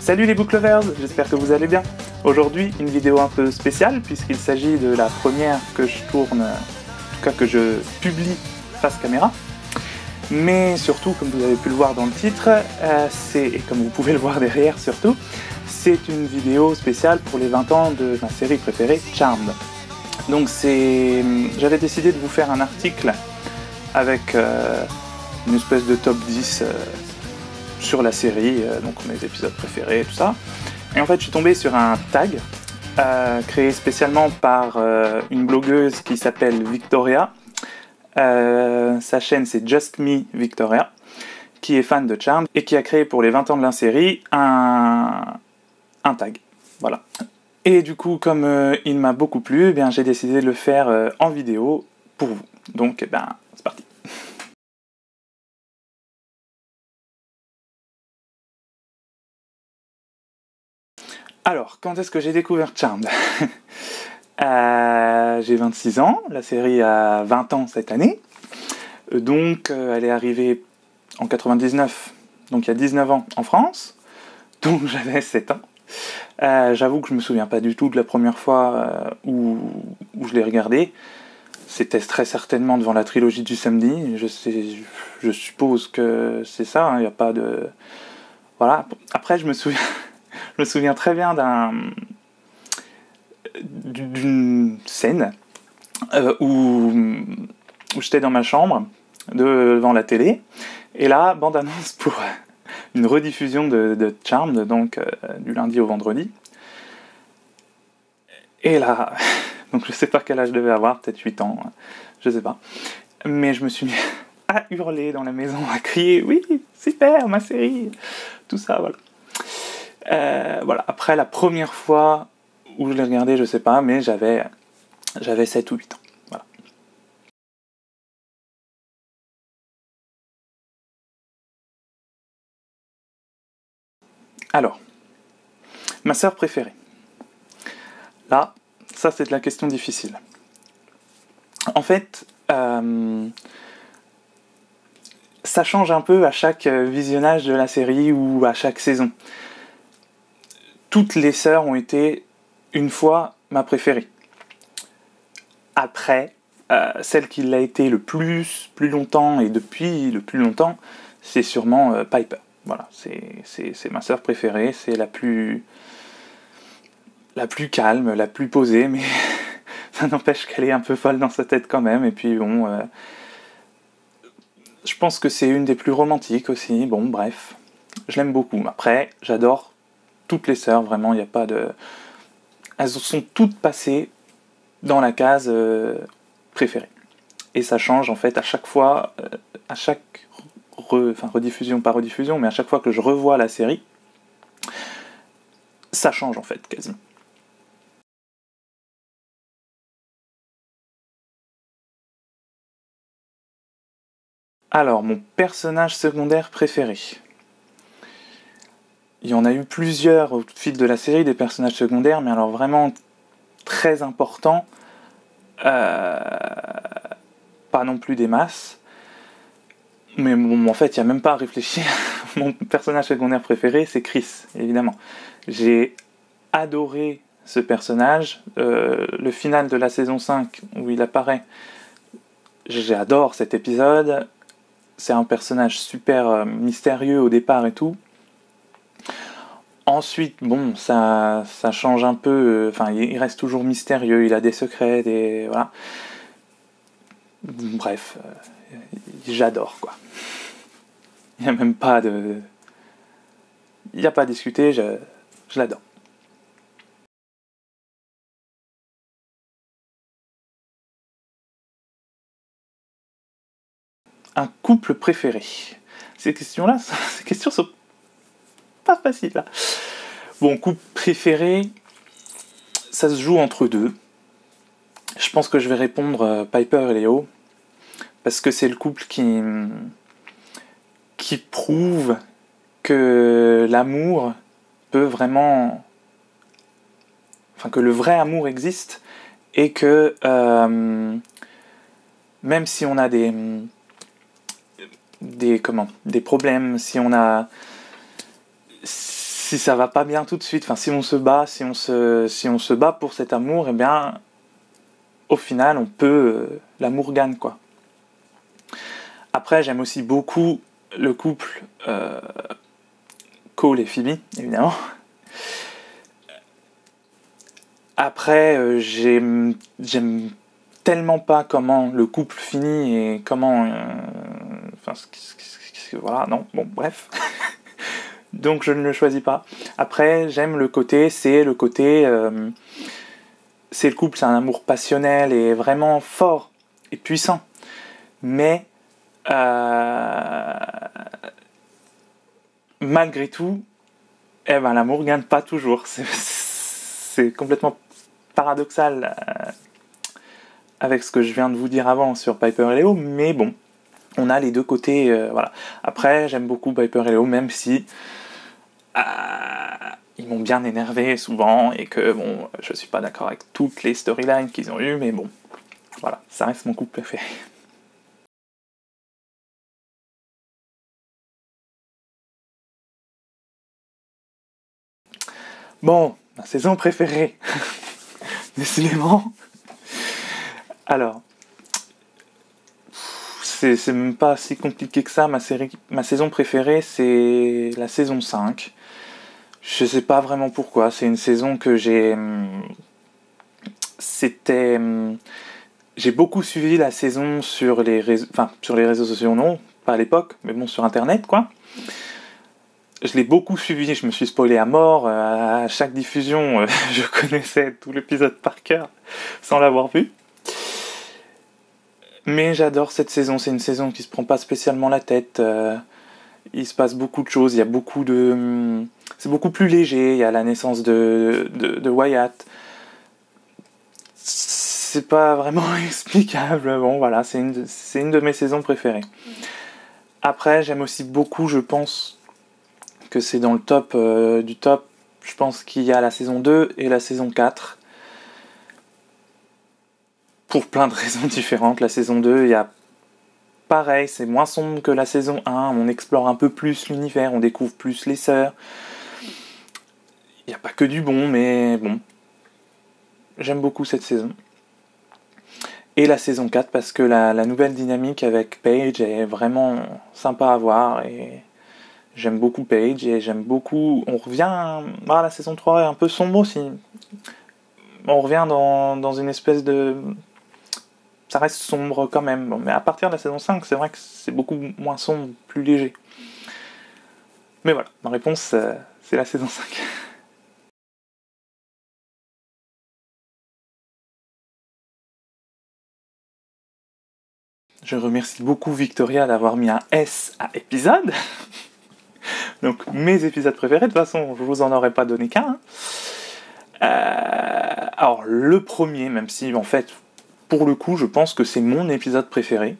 Salut les book lovers, j'espère que vous allez bien. Aujourd'hui, une vidéo un peu spéciale puisqu'il s'agit de la première que je tourne, en tout cas que je publie face caméra. Mais surtout, comme vous avez pu le voir dans le titre, et comme vous pouvez le voir derrière surtout, c'est une vidéo spéciale pour les 20 ans de ma série préférée, Charmed. Donc j'avais décidé de vous faire un article avec une espèce de top 10 sur la série, donc mes épisodes préférés, tout ça. Et en fait, je suis tombé sur un tag créé spécialement par une blogueuse qui s'appelle Victoria. Sa chaîne, c'est Just Me Victoria, qui est fan de Charmed et qui a créé pour les 20 ans de la série un tag. Voilà. Et du coup, comme il m'a beaucoup plu, eh bien, j'ai décidé de le faire en vidéo pour vous. Donc, eh ben, c'est parti. Alors, quand est-ce que j'ai découvert Charmed? J'ai 26 ans, la série a 20 ans cette année, donc elle est arrivée en 99, donc il y a 19 ans en France, donc j'avais 7 ans. J'avoue que je me souviens pas du tout de la première fois où je l'ai regardée. C'était très certainement devant la trilogie du samedi, je suppose que c'est ça, il n'y a pas de... Voilà, après je me souviens très bien d'une scène où j'étais dans ma chambre devant la télé et là, bande-annonce pour une rediffusion de Charmed, donc du lundi au vendredi. Et là, donc je sais pas quel âge je devais avoir, peut-être 8 ans, je sais pas. Mais je me suis mis à hurler dans la maison, à crier « Oui, super, ma série !» Tout ça, voilà. Voilà. Après, la première fois où je l'ai regardé, je sais pas, mais j'avais 7 ou 8 ans. Voilà. Alors, ma sœur préférée. Là, ça c'est de la question difficile. En fait, ça change un peu à chaque visionnage de la série ou à chaque saison. Toutes les sœurs ont été, une fois, ma préférée. Après, celle qui l'a été le plus longtemps et depuis le plus longtemps, c'est sûrement Piper. Voilà, c'est ma sœur préférée, c'est la plus calme, la plus posée, mais ça n'empêche qu'elle est un peu folle dans sa tête quand même. Et puis bon, je pense que c'est une des plus romantiques aussi. Bon, bref, je l'aime beaucoup. Après, j'adore toutes les sœurs, vraiment, il n'y a pas de... Elles sont toutes passées dans la case préférée. Et ça change en fait à chaque fois, à chaque rediffusion, pas rediffusion, mais à chaque fois que je revois la série, ça change en fait quasiment. Alors, mon personnage secondaire préféré. Il y en a eu plusieurs au fil de la série, des personnages secondaires, mais alors vraiment très importants, pas non plus des masses. Mais bon, en fait, il n'y a même pas à réfléchir. Mon personnage secondaire préféré, c'est Chris, évidemment. J'ai adoré ce personnage. Le final de la saison 5, où il apparaît, j'adore cet épisode. C'est un personnage super mystérieux au départ et tout. Ensuite, bon, ça change un peu. Enfin, il reste toujours mystérieux, il a des secrets, voilà. Bref, j'adore, quoi. Il n'y a même pas de... Il n'y a pas à discuter, je l'adore. Un couple préféré. Ces questions sont pas faciles, là. Bon, couple préféré, ça se joue entre deux. Je pense que je vais répondre Piper et Léo, parce que c'est le couple qui prouve que l'amour peut vraiment... Enfin, que le vrai amour existe, et que même si on a des problèmes, si si ça va pas bien tout de suite, enfin si on se bat, si on se bat pour cet amour, eh bien au final on peut l'amour gagne quoi. Après j'aime aussi beaucoup le couple Cole et Phoebe évidemment. Après j'aime tellement pas comment le couple finit et comment voilà non bon bref. Donc je ne le choisis pas. Après, j'aime le côté, c'est le couple, c'est un amour passionnel et vraiment fort et puissant. Mais malgré tout, eh ben, l'amour gagne pas toujours. C'est complètement paradoxal avec ce que je viens de vous dire avant sur Piper et Leo, mais bon, on a les deux côtés. Voilà. Après, j'aime beaucoup Piper et Leo, même si ils m'ont bien énervé souvent et que bon, je suis pas d'accord avec toutes les storylines qu'ils ont eues, mais bon, voilà, ça reste mon couple préféré. Bon, ma saison préférée, décidément. Alors, c'est même pas si compliqué que ça, ma saison préférée, c'est la saison 5. Je sais pas vraiment pourquoi, c'est une saison que j'ai beaucoup suivi la saison sur les réseaux sociaux, non, pas à l'époque, mais bon, sur internet, quoi. Je l'ai beaucoup suivi, je me suis spoilé à mort, à chaque diffusion, je connaissais tout l'épisode par cœur, sans l'avoir vu. Mais j'adore cette saison, c'est une saison qui se prend pas spécialement la tête, il se passe beaucoup de choses, il y a beaucoup de... C'est beaucoup plus léger, il y a la naissance de Wyatt. C'est pas vraiment explicable, bon voilà, c'est une de mes saisons préférées. Après, j'aime aussi beaucoup, je pense que c'est dans le top du top, je pense qu'il y a la saison 2 et la saison 4. Pour plein de raisons différentes, la saison 2, il y a pareil, c'est moins sombre que la saison 1, on explore un peu plus l'univers, on découvre plus les sœurs. Il n'y a pas que du bon, mais bon. J'aime beaucoup cette saison. Et la saison 4, parce que la nouvelle dynamique avec Paige est vraiment sympa à voir, et j'aime beaucoup Paige, et j'aime beaucoup... On revient... la saison 3 est un peu sombre aussi. On revient dans une espèce de... Ça reste sombre quand même. Bon, mais à partir de la saison 5, c'est vrai que c'est beaucoup moins sombre, plus léger. Mais voilà, ma réponse, c'est la saison 5. Je remercie beaucoup Victoria d'avoir mis un S à épisode. Donc mes épisodes préférés, de toute façon, je vous en aurais pas donné qu'un. Alors le premier, même si en fait, pour le coup, je pense que c'est mon épisode préféré.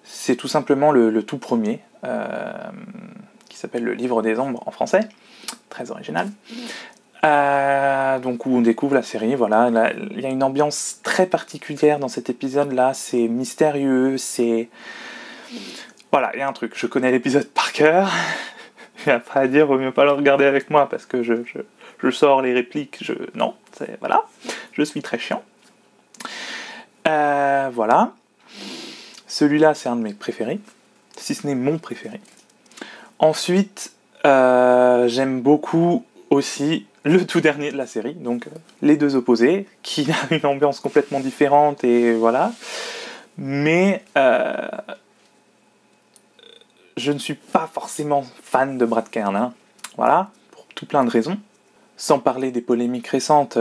C'est tout simplement le tout premier, qui s'appelle Le Livre des Ombres en français, très original. Donc où on découvre la série, voilà, il y a une ambiance très particulière dans cet épisode-là, c'est mystérieux, c'est... Voilà, il y a un truc, je connais l'épisode par cœur, il n'y a pas à dire, vaut mieux pas le regarder avec moi, parce que je sors les répliques, non, voilà, je suis très chiant. Voilà, celui-là c'est un de mes préférés, si ce n'est mon préféré. Ensuite, j'aime beaucoup aussi le tout dernier de la série, donc Les Deux Opposés, qui a une ambiance complètement différente, et voilà. Mais je ne suis pas forcément fan de Brad Kern, hein. Voilà, pour tout plein de raisons. Sans parler des polémiques récentes,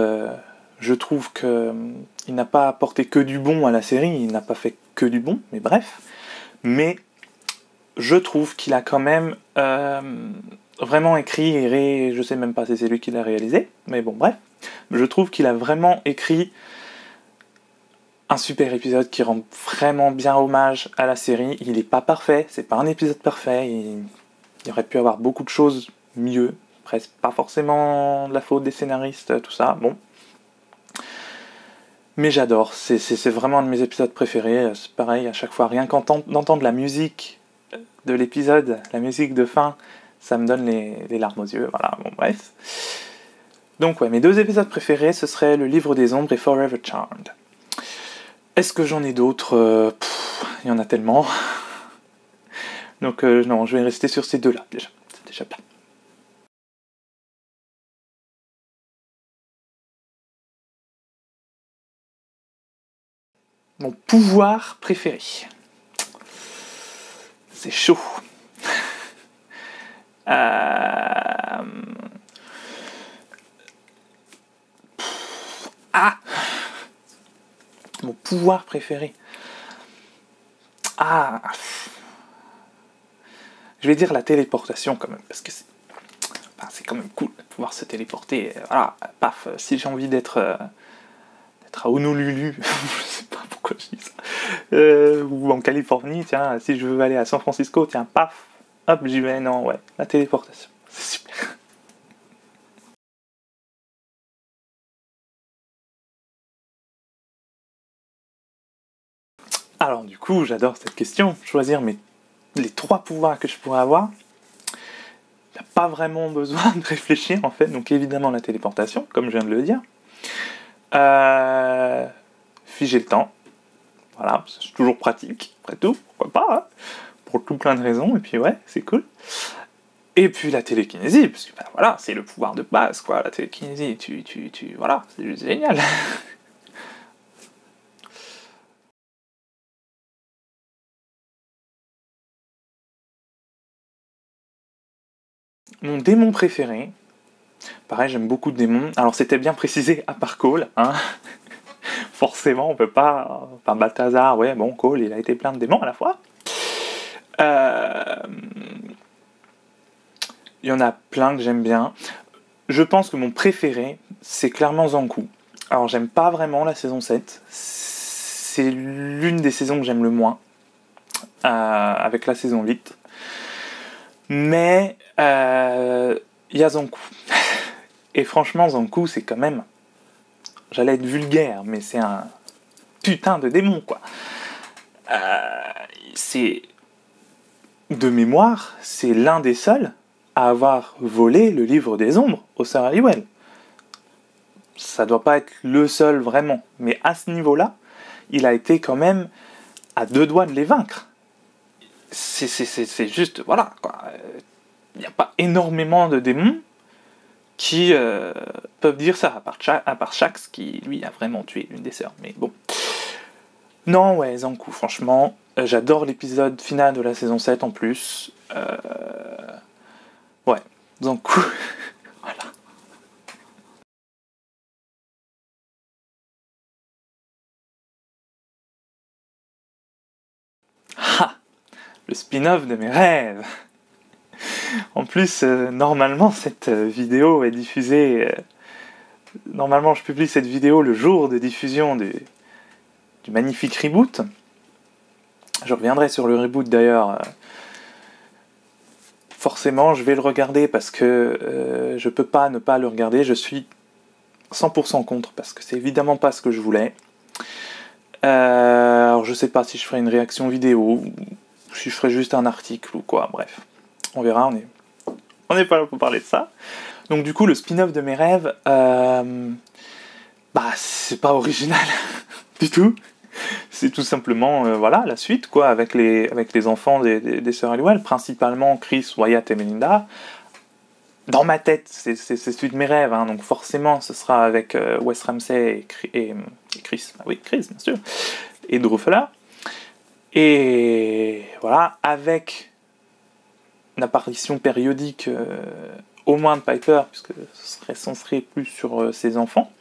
je trouve qu'il n'a pas apporté que du bon à la série, il n'a pas fait que du bon, mais bref. Mais je trouve qu'il a quand même... vraiment écrit et je sais même pas si c'est lui qui l'a réalisé, mais bon bref, je trouve qu'il a vraiment écrit un super épisode qui rend vraiment bien hommage à la série. Il est pas parfait, c'est pas un épisode parfait, il aurait pu avoir beaucoup de choses mieux, presque pas forcément de la faute des scénaristes, tout ça, bon. Mais j'adore, c'est vraiment un de mes épisodes préférés, c'est pareil à chaque fois, rien qu'entendre la musique de l'épisode, la musique de fin, ça me donne les larmes aux yeux, voilà, bon bref. Donc ouais, mes 2 épisodes préférés, ce serait Le Livre des Ombres et Forever Charmed. Est-ce que j'en ai d'autres? Il y en a tellement. Donc non, je vais rester sur ces 2-là, déjà. C'est déjà bien. Mon pouvoir préféré. C'est chaud. Mon pouvoir préféré. Je vais dire la téléportation quand même, parce que c'est quand même cool de pouvoir se téléporter. Voilà, paf, si j'ai envie d'être à Honolulu, je sais pas pourquoi je dis ça, ou en Californie, tiens, si je veux aller à San Francisco, tiens, paf, hop, j'y vais, non, ouais, la téléportation, c'est super. Alors du coup, j'adore cette question, choisir les 3 pouvoirs que je pourrais avoir. Il n'y a pas vraiment besoin de réfléchir en fait, donc évidemment la téléportation, comme je viens de le dire. Figer le temps, voilà, c'est toujours pratique, après tout, pourquoi pas, hein, pour tout plein de raisons, et puis ouais, c'est cool. Et puis la télékinésie, parce que voilà, c'est le pouvoir de base, quoi, la télékinésie, voilà, c'est juste génial. Mon démon préféré, pareil, j'aime beaucoup de démons. Alors c'était bien précisé, à part Cole, hein. Forcément, on peut pas... Enfin, Balthazar, ouais, bon, Cole, il a été plein de démons à la fois. Il y en a plein que j'aime bien. Je pense que mon préféré, c'est clairement Zankou. Alors j'aime pas vraiment la saison 7. C'est l'une des saisons que j'aime le moins, avec la saison 8. Mais il y a Zankou. Et franchement, Zankou, c'est quand même... J'allais être vulgaire, mais c'est un putain de démon, quoi. C'est... De mémoire, c'est l'un des seuls à avoir volé le livre des ombres au Sir Halliwell. Ça doit pas être le seul vraiment, mais à ce niveau-là, il a été quand même à 2 doigts de les vaincre. C'est juste, voilà, quoi. Il n'y a pas énormément de démons qui peuvent dire ça, à part Shax, qui lui a vraiment tué l'une des sœurs, mais bon. Non, ouais, Zankou, franchement, j'adore l'épisode final de la saison 7 en plus. Ouais, Zankou, voilà. Ah, le spin-off de mes rêves. En plus, normalement, cette vidéo est diffusée... normalement, je publie cette vidéo le jour de diffusion du magnifique reboot. Je reviendrai sur le reboot d'ailleurs. Forcément, je vais le regarder parce que je peux pas ne pas le regarder. Je suis 100% contre parce que c'est évidemment pas ce que je voulais. Alors, je sais pas si je ferai une réaction vidéo ou si je ferai juste un article ou quoi. Bref, on verra. On n'est pas là pour parler de ça. Donc du coup, le spin-off de mes rêves, c'est pas original du tout. C'est tout simplement, voilà, la suite, quoi, avec les enfants des sœurs Halliwell, principalement Chris, Wyatt et Melinda. Dans ma tête, c'est celui de mes rêves, hein, donc forcément, ce sera avec Wes Ramsey et Chris. Ah oui, Chris, bien sûr. Et Drew Fuller. Et voilà, avec une apparition périodique, au moins de Piper, puisque ce serait centré plus sur ses enfants.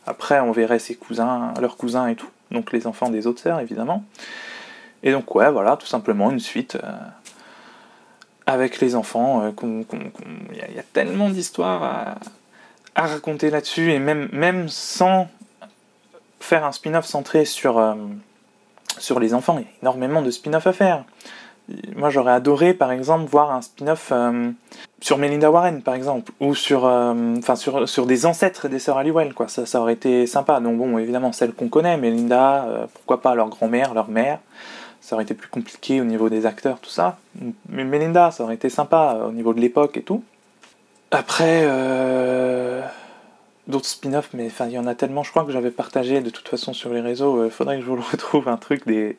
Après, on verrait ses cousins, leurs cousins et tout. Donc les enfants des autres sœurs, évidemment. Et donc, ouais, voilà, tout simplement une suite avec les enfants. Il y a tellement d'histoires à raconter là-dessus, et même sans faire un spin-off centré sur les enfants, il y a énormément de spin-off à faire. Moi, j'aurais adoré, par exemple, voir un spin-off sur Melinda Warren, par exemple, ou sur des ancêtres des sœurs Halliwell, quoi. Ça aurait été sympa. Donc bon, évidemment, celles qu'on connaît, Melinda, pourquoi pas leur grand-mère, leur mère, ça aurait été plus compliqué au niveau des acteurs, tout ça. Mais Melinda, ça aurait été sympa au niveau de l'époque et tout. Après, d'autres spin-offs, mais enfin il y en a tellement, je crois que j'avais partagé de toute façon sur les réseaux, faudrait que je vous le retrouve, un truc des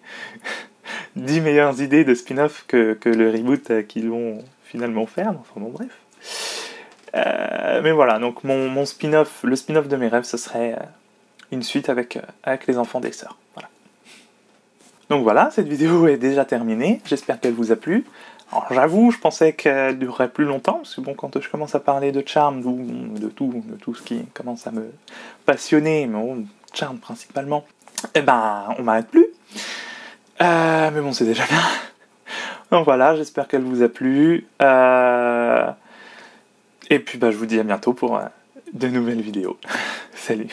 10 meilleures idées de spin-off que le reboot qu'ils vont finalement faire, enfin bon bref. Mais voilà, donc mon spin-off, le spin-off de mes rêves, ce serait une suite avec les enfants des sœurs. Voilà. Donc voilà, cette vidéo est déjà terminée, j'espère qu'elle vous a plu. Alors j'avoue, je pensais qu'elle durerait plus longtemps, parce que bon, quand je commence à parler de Charmed, de tout ce qui commence à me passionner, mais bon, Charmed principalement, eh ben, on m'arrête plus. Mais bon, c'est déjà bien. Donc voilà, j'espère qu'elle vous a plu. Et puis bah, je vous dis à bientôt pour de nouvelles vidéos. Salut.